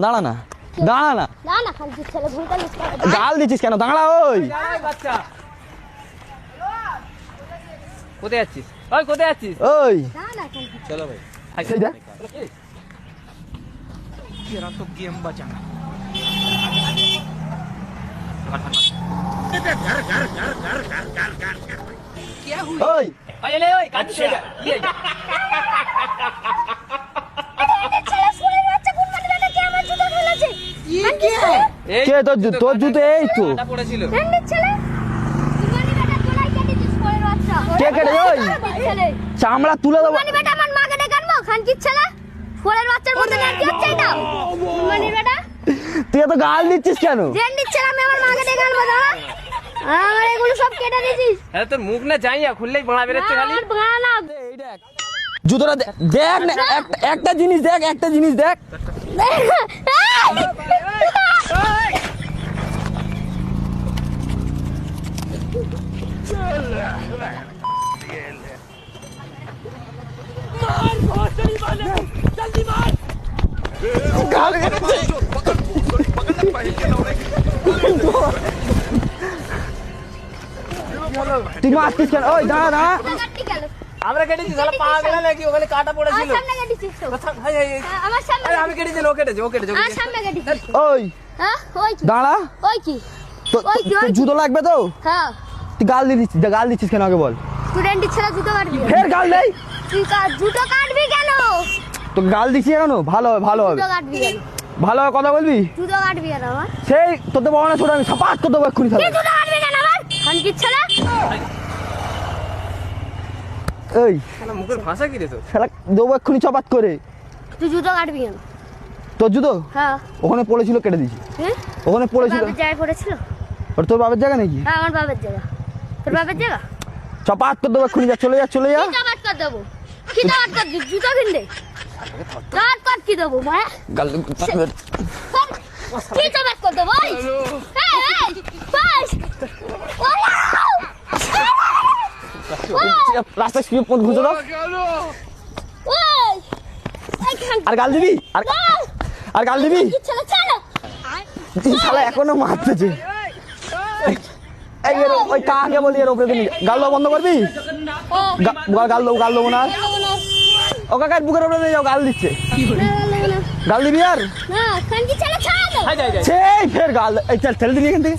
দাঁড়া না দাঁড়া না গাল দিচ্ছিস কেন? দাঁড়া। ওই বাচ্চা কোথায় যাচ্ছিস? ওই কোথায় যাচ্ছিস? ওই চলো ভাই तेरा तो गेम बचा क्या हुआ? ওই ओए ले ओए काट दे ले কে তোর জুতো? এই তো কাটা পড়েছিল কে কেটে? ওই চামড়া তুলে দেবো। তুই এত গাল দিচ্ছিস কেন? अरे তোর মুখ না যাইয়া খুললেই বড়া বেরোচ্ছে খালি জুতোটা দেখ না, একটা জিনিস দেখ, একটা জিনিস দেখ। তুই মারছিস কেন? ওই দাঁড়া দাঁড়া। আমরা কেটেছি শালা পা গেল নাকি ওখানে কাটা পড়েছিল আরে আমি কেটেছি ও কেটেছে ওই দাঁড়া। তোর জুতো লাগবে তো? তুই গাল দিচ্ছিস কেন আগে বল? স্টুডেন্টের ছেলে জুতো কাটবি? ফের গাল দেই? তুই জুতো কাটবি কেন? তো গাল দিচ্ছিস কেন? ভালো হবে জুতো কাটবি কেন? ভালো কথা বলবি। জুতো কাটবি কেন আমার? সেই তোর তো বড় না ছোট, আমি সাপাত করে দেবো এক্ষুনি। তুই জুতো কাটবি কেন আমার? খানকির ছেলে এই শালা মুখের ভাষা কি রে তোর? শালা দেবো এক্ষুনি চপাত করে। তুই জুতো কাটবি কেন? তোর জুতো হ্যাঁ ওখানে পড়েছিল, কেটে দিয়েছি। ওখানে পড়েছিল। বাবার জায়গায় পড়েছিল? ওর তোর বাবার জায়গা নাকি? হ্যাঁ আমার বাবার জায়গা। তোর বাবার জায়গা? চপাত করে দেবো এক্ষুনি। যা চলে যা চলে যা। কি চাবাত কর দেবো? কি চাবাত কর দিবি? জুতো কিনলে চাবাত কর কি দেবো মা? গাল কি চাবাত কর দেবো? এই বাস রাস্তায় শুয়ে পড় ঘুরে দাও। আর গাল দিবি? আর গাল দিবি? তুই শালা এখনো মারতেছে। এই ওই কাকে বলি এর ওপরে দিবি? গাল দেওয়া বন্ধ করবি? গাল দেবো না। ও কাকা বুকের ওপরে নিয়ে যাও, গাল দিচ্ছে। গাল দিবি আর? না খানকি ছেলে ছাড় দাও। সেই ফের গাল। এই চল ঠেলে দিবি এখান থেকে।